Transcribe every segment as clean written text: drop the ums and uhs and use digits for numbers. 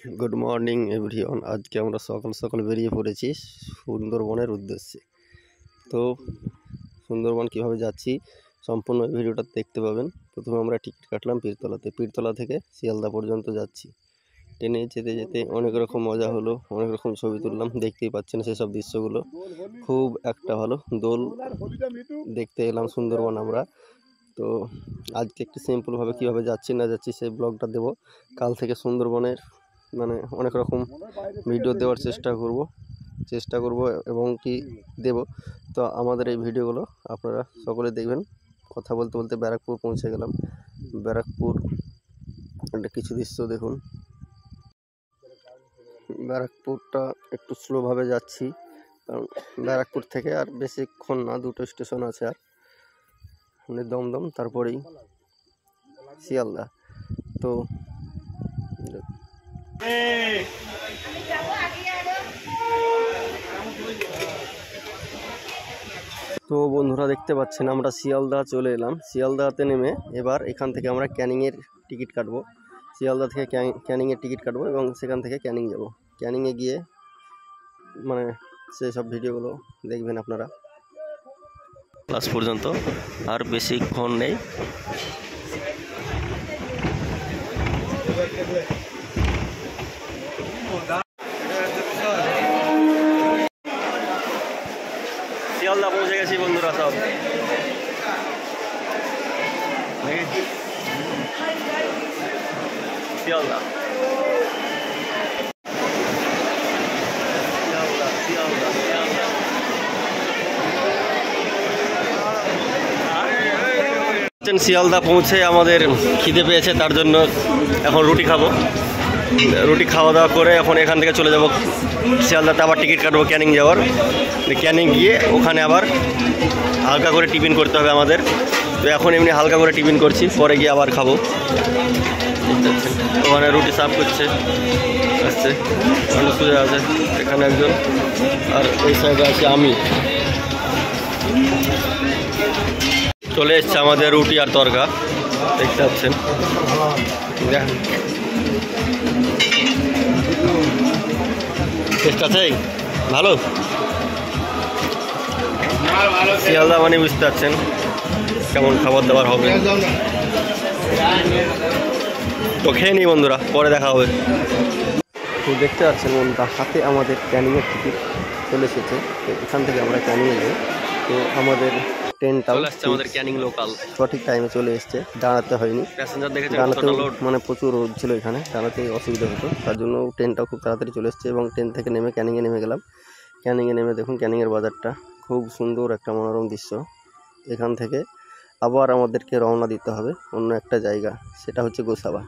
Good morning everyone. আজকে আমরা সকাল সকাল বেরিয়ে পড়েছি সুন্দরবনের উদ্দেশ্যে। তো সুন্দরবন কীভাবে যাচ্ছি সম্পূর্ণ ভিডিওটা দেখতে পাবেন। প্রথমে আমরা টিকিট কাটলাম পীরতলা থেকে শিয়ালদা পর্যন্ত যাচ্ছি। ট্রেনে যেতে যেতে অনেক রকম মজা হলো, অনেক রকম ছবি তুললাম, দেখতেই পাচ্ছেন সেসব দৃশ্যগুলো। খুব একটা ভালো দোল দেখতে এলাম সুন্দরবন আমরা। তো আজকে একটু সিম্পলভাবে কীভাবে যাচ্ছি না যাচ্ছি সেই ব্লগটা দেবো। কাল থেকে সুন্দরবনের অনেক রকম ভিডিও দেওয়ার চেষ্টা করব এবং কি দেব। তো আমাদের এই ভিডিওগুলো আপনারা সকলে দেখবেন। কথা বলতে বলতে ব্যারাকপুর পৌঁছে গেলাম। ব্যারাকপুর কিছু দৃশ্য দেখুন। ব্যারাকপুরটা একটু স্লোভাবে যাচ্ছি, কারণ ব্যারাকপুর থেকে আর বেশিক্ষণ না, 2টো স্টেশন আছে আর দমদম, তারপরেই শিয়ালদা। তো বন্ধুরা দেখতে পাচ্ছেন আমরা শিয়ালদা চলে এলাম। শিয়ালদাতে নেমে এবার এখান থেকে আমরা ক্যানিংয়ের টিকিট কাটবো। শিয়ালদা থেকে ক্যানিংয়ের টিকিট কাটবো এবং সেখান থেকে ক্যানিং যাব। ক্যানিংয়ে গিয়ে সেই সব ভিডিওগুলো দেখবেন আপনারা ক্লাস পর্যন্ত, আর বেশিক্ষণ নেই। শিয়ালদা পৌঁছে গেছি বন্ধুরা সব। শিয়ালদা শিয়ালদা পৌঁছে আমাদের খিদে পেয়েছে, তার জন্য এখন রুটি খাবো। রুটি খাওয়া দাওয়া করে এখন এখান থেকে চলে যাব শিয়ালদাতে, আবার টিকিট কাটবো ক্যানিং যাওয়ার। ক্যানিং গিয়ে ওখানে আবার হালকা করে টিফিন করতে হবে আমাদের। তো এখন এমনি হালকা করে টিফিন করছি, পরে গিয়ে আবার খাবো। ওখানে রুটি সার্ভ করছে, আসছে মানুষ সোজা আছে, এখানে একজন, আর এই সাইডে আছে আমি। চলে এসছে আমাদের রুটি আর তরকা, দেখতে পাচ্ছেন। টেস্ট আছে ভালো। শিয়ালদা মানে বুঝতে পারছেন কেমন খাবার দাবার হবে। তো খেয়ে নিই বন্ধুরা, পরে দেখা হবে। তো দেখতে পাচ্ছেন বন্ধুরা, হাতে আমাদের ক্যানিংয়ের টিকিট চলে এসেছে। তো এখান থেকে আমরা ক্যানিংয়ে যাই। তো আমাদের ট্রেনটাও আমাদের ক্যানিং লোকাল সঠিক টাইমে চলে এসছে, দাঁড়াতে হয়নি। দাঁড়াতেও প্রচুর রোদ ছিল এখানে, দাঁড়াতে অসুবিধা হতো, তার জন্য ট্রেনটাও খুব তাড়াতাড়ি চলে এসছে। এবং ট্রেন থেকে নেমে ক্যানিংয়ে নেমে গেলাম। ক্যানিংয়ে নেমে দেখুন ক্যানিংয়ের বাজারটা খুব সুন্দর একটা মনোরম দৃশ্য। এখান থেকে আবার আমাদেরকে রওনা দিতে হবে অন্য একটা জায়গা, সেটা হচ্ছে গোসাবা।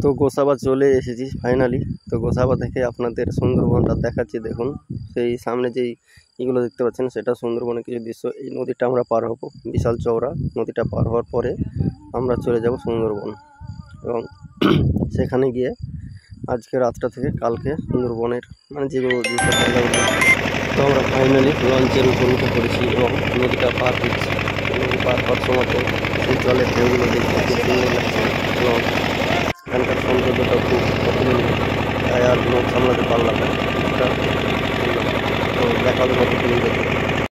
তো গোসাবা চলে এসেছি ফাইনালি। তো গোসাবা থেকে আপনাদের সুন্দরবনটা দেখাচ্ছি। দেখুন সেই সামনে যেই এগুলো দেখতে পাচ্ছেন সেটা সুন্দরবনের কিছু দৃশ্য। এই নদীটা আমরা পার হব, বিশাল চওড়া নদীটা পার হওয়ার পরে আমরা চলে যাব সুন্দরবন। এবং সেখানে গিয়ে আজকে রাতটা থেকে কালকে সুন্দরবনের যেগুলো দৃশ্য জায়গাগুলো। তো আমরা ফাইনালি লঞ্চের উপর উঠে পড়েছি এবং নদীটা পার হচ্ছি। নদী পার হওয়ার সময় সেই জলের ঢেউগুলো দেখতে খুব সুন্দর লাগছে এবং এখানকার সৌন্দর্যটা খুব অতুলনীয়, তাই আর লোক সামলাতে পারলাম না। তো দেখাবে কত সুন্দর।